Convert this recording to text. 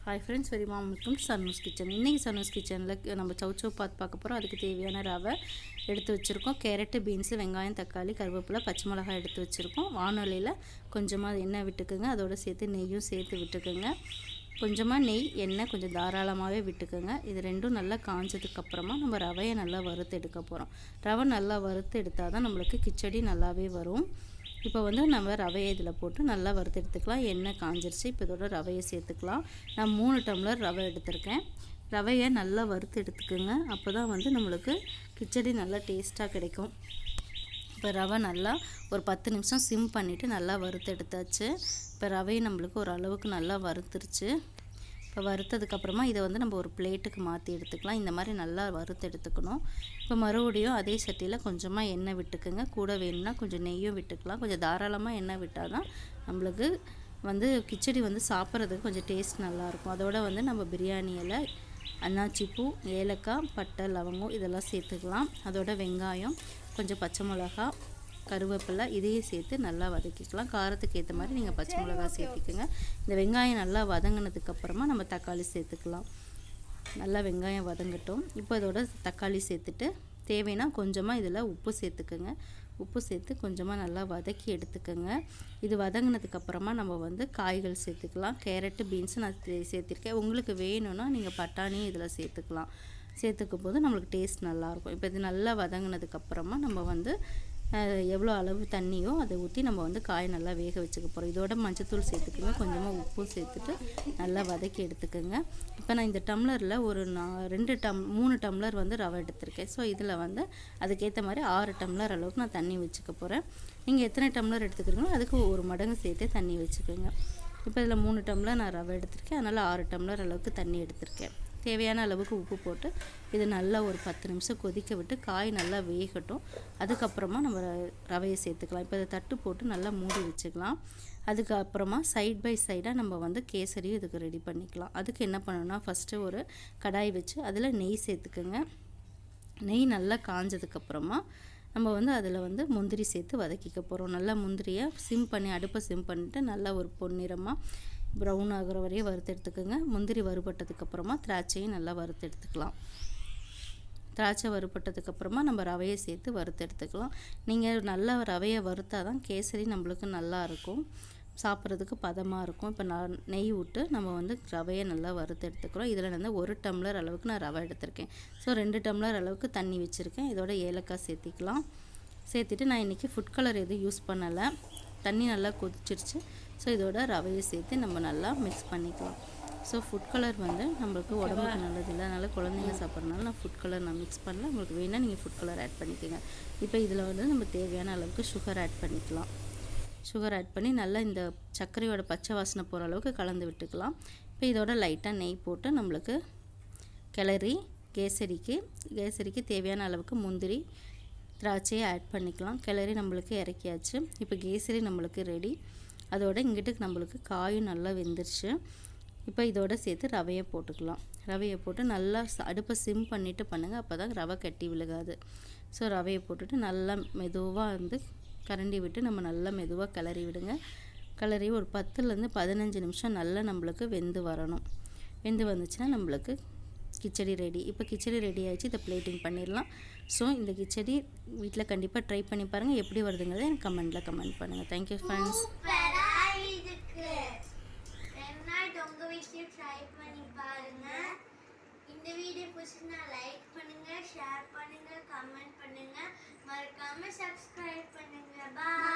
Hi friends, very warm welcome to Sannu's kitchen. இன்றைக்கி சன்னுஸ் கிச்சனில் நம்ம சௌச்சோ பார்க்க போகிறோம். அதுக்கு தேவையான ரவை எடுத்து வச்சுருக்கோம். கேரட்டு, பீன்ஸு, வெங்காயம், தக்காளி, கருவேப்பிலை, பச்சை மிளகாய் எடுத்து வச்சுருக்கோம். வானொலியில் கொஞ்சமாக எண்ணெய் விட்டுக்குங்க. அதோடு சேர்த்து நெய்யும் சேர்த்து விட்டுக்குங்க. கொஞ்சமாக நெய், எண்ணெய் கொஞ்சம் தாராளமாகவே விட்டுக்குங்க. இது ரெண்டும் நல்லா காஞ்சதுக்கப்புறமா நம்ம ரவையை நல்லா வறுத்து எடுக்க போகிறோம். ரவை நல்லா வறுத்து எடுத்தால் தான் நம்மளுக்கு கிச்சடி நல்லாவே வரும். இப்போ நம்ம ரவையை இதில் போட்டு நல்லா வறுத்து எடுத்துக்கலாம். எண்ணெய் காஞ்சிருச்சு. இப்போ இதோட ரவையை சேர்த்துக்கலாம். நான் 3 டம்ளர் ரவை எடுத்திருக்கேன். ரவையை நல்லா வறுத்து எடுத்துக்கோங்க. அப்போ தான் நம்மளுக்கு கிச்சடி நல்லா டேஸ்ட்டாக கிடைக்கும். இப்போ ரவை நல்லா ஒரு 10 நிமிஷம் சிம் பண்ணிவிட்டு நல்லா வறுத்து எடுத்தாச்சு. இப்போ ரவையை நம்மளுக்கு ஒரு அளவுக்கு நல்லா வறுத்துருச்சு. இப்போ வறுத்ததுக்கப்புறமா இதை நம்ம ஒரு பிளேட்டுக்கு மாற்றி எடுத்துக்கலாம். இந்த மாதிரி நல்லா வறுத்து எடுத்துக்கணும். இப்போ மறுபடியும் அதே சட்டியில் கொஞ்சமாக எண்ணெய் விட்டுக்குங்க. கூட வேணும்னா கொஞ்சம் நெய்யும் விட்டுக்கலாம். கொஞ்சம் தாராளமாக எண்ணெய் விட்டால் தான் நம்மளுக்கு கிச்சடி சாப்பிட்றதுக்கு கொஞ்சம் டேஸ்ட் நல்லாயிருக்கும். அதோட நம்ம பிரியாணி இலை, அன்னாச்சி பூ, ஏலக்காய், பட்டை, லவங்கம் இதெல்லாம் சேர்த்துக்கலாம். அதோட வெங்காயம், கொஞ்சம் பச்சை மிளகா, கருவேப்பிலை இதையும் சேர்த்து நல்லா வதக்கிக்கலாம். காரத்துக்கு ஏற்ற மாதிரி நீங்கள் பச்சை மிளகாய் சேர்த்துக்குங்க. இந்த வெங்காயம் நல்லா வதங்கினதுக்கப்புறமா நம்ம தக்காளி சேர்த்துக்கலாம். நல்லா வெங்காயம் வதங்கட்டும். இப்போ இதோட தக்காளி சேர்த்துட்டு தேவைன்னா கொஞ்சமாக இதில் உப்பு சேர்த்துக்குங்க. உப்பு சேர்த்து கொஞ்சமாக நல்லா வதக்கி எடுத்துக்கோங்க. இது வதங்கினதுக்கப்புறமா நம்ம காய்கள் சேர்த்துக்கலாம். கேரட்டு, பீன்ஸு நான் சேர்த்திருக்கேன். உங்களுக்கு வேணும்னா நீங்கள் பட்டாணியும் இதில் சேர்த்துக்கலாம். சேர்த்துக்கும் போது நம்மளுக்கு டேஸ்ட் நல்லாயிருக்கும். இப்போ இது நல்லா வதங்கினதுக்கப்புறமா நம்ம எவ்வளோ அளவு தண்ணியோ அதை ஊற்றி நம்ம காய் நல்லா வேக வச்சுக்க போகிறோம். இதோட மஞ்சத்தூள் சேர்த்துக்கோங்க. கொஞ்சமாக உப்பும் சேர்த்துட்டு நல்லா வதக்கி எடுத்துக்கோங்க. இப்போ நான் இந்த டம்ளரில் ஒரு 3 டம்ளர் ரவை எடுத்திருக்கேன். ஸோ இதில் அதுக்கேற்ற மாதிரி 6 டம்ளர் அளவுக்கு நான் தண்ணி வச்சுக்க போகிறேன். நீங்கள் எத்தனை டம்ளர் எடுத்துக்கிறீங்களோ அதுக்கு ஒரு மடங்கு சேர்த்து தண்ணி வச்சுக்கோங்க. இப்போ இதில் 3 டம்ளர் நான் ரவை எடுத்திருக்கேன். அதனால் 6 டம்ளர் அளவுக்கு தண்ணி எடுத்திருக்கேன். தேவையான அளவுக்கு உப்பு போட்டு இது நல்லா ஒரு 10 நிமிஷம் கொதிக்க விட்டு காய் நல்லா வேகட்டும். அதுக்கப்புறமா நம்ம ரவையை சேர்த்துக்கலாம். இப்போ இதை தட்டு போட்டு நல்லா மூடி வச்சுக்கலாம். அதுக்கப்புறமா சைட் பை சைடாக நம்ம கேசரியும் இதுக்கு ரெடி பண்ணிக்கலாம். அதுக்கு என்ன பண்ணணும்னா ஃபஸ்ட்டு ஒரு கடாய் வச்சு அதில் நெய் சேர்த்துக்குங்க. நெய் நல்லா காஞ்சதுக்கப்புறமா நம்ம அதில் முந்திரி சேர்த்து வதக்கிக்க போகிறோம். நல்லா முந்திரியை அடுப்பை சிம் பண்ணிவிட்டு நல்லா ஒரு பொன்னிறமாக ப்ரௌன் ஆகிற வரையும் வறுத்து எடுத்துக்கோங்க. முந்திரி வறுபட்டதுக்கப்புறமா திராட்சையும் நல்லா வறுத்து எடுத்துக்கலாம். திராட்சை வறுபட்டதுக்கப்புறமா நம்ம ரவையை சேர்த்து வறுத்து எடுத்துக்கலாம். நீங்கள் நல்லா ரவையை வறுத்தா தான் கேசரி நம்மளுக்கு நல்லா இருக்கும், சாப்பிட்றதுக்கு பதமாக இருக்கும். இப்போ நான் நெய் விட்டு நம்ம ரவையை நல்லா வறுத்து எடுத்துக்கிறோம். இதில் 1 டம்ளர் அளவுக்கு நான் ரவை எடுத்திருக்கேன். ஸோ 2 டம்ளர் அளவுக்கு தண்ணி வச்சுருக்கேன். இதோட ஏலக்காய் சேர்த்திக்கலாம். சேர்த்துட்டு நான் இன்றைக்கி ஃபுட் கலர் எதுவும் யூஸ் பண்ணலை. தண்ணி நல்லா கொதிச்சிருச்சு. ஸோ இதோட ரவையை சேர்த்து நம்ம நல்லா மிக்ஸ் பண்ணிக்கலாம். ஸோ ஃபுட் கலர் நம்மளுக்கு உடம்புக்கு நல்லதில்லை, அதனால் குழந்தைங்க சாப்பிட்றதுனால நான் ஃபுட் கலர் மிக்ஸ் பண்ணல. உங்களுக்கு வேணால் நீங்கள் ஃபுட் கலர் ஆட் பண்ணிக்கோங்க. இப்போ இதில் நம்ம தேவையான அளவுக்கு சுகர் ஆட் பண்ணிக்கலாம். சுகர் ஆட் பண்ணி நல்லா இந்த சர்க்கரையோட பச்சை வாசனை போகிற அளவுக்கு கலந்து விட்டுக்கலாம். இப்போ இதோட லைட்டாக நெய் போட்டு நம்மளுக்கு கிளறி கேசரிக்கு தேவையான அளவுக்கு முந்திரி, திராட்சையை ஆட் பண்ணிக்கலாம். கிளறி நம்மளுக்கு இறக்கியாச்சு. இப்போ கேசரி நம்மளுக்கு ரெடி. அதோட இங்கிட்டு நம்மளுக்கு காயும் நல்லா வெந்துருச்சு. இப்போ இதோட சேர்த்து ரவையை போட்டுக்கலாம். ரவையை போட்டு நல்லா அடுப்பை சிம் பண்ணிவிட்டு பண்ணுங்கள். அப்போ தான் ரவை கட்டி விழுகாது. ஸோ ரவையை போட்டுட்டு நல்லா மெதுவாக கரண்டி விட்டு நம்ம நல்லா மெதுவாக கிளறி விடுங்க. கிளறி ஒரு 10லேருந்து 15 நிமிஷம் நல்லா நம்மளுக்கு வெந்து வரணும். வெந்து வந்துச்சுன்னா நம்மளுக்கு கிச்சடி ரெடி. இப்போ கிச்சடி ரெடி ஆகிடுச்சு. இதை பிளேட்டிங் பண்ணிடலாம். ஸோ இந்த கிச்சடி வீட்டில் கண்டிப்பாக ட்ரை பண்ணி பாருங்கள். எப்படி வருதுங்கிறத எனக்கு கமெண்ட் பண்ணுங்கள். Thank you friends. இந்த வீடியோ பிடிச்சிருந்தா லைக் பண்ணுங்க, ஷேர் பண்ணுங்க, கமெண்ட் பண்ணுங்க, மறக்காம சப்ஸ்கிரைப் பண்ணுங்க. பாய்.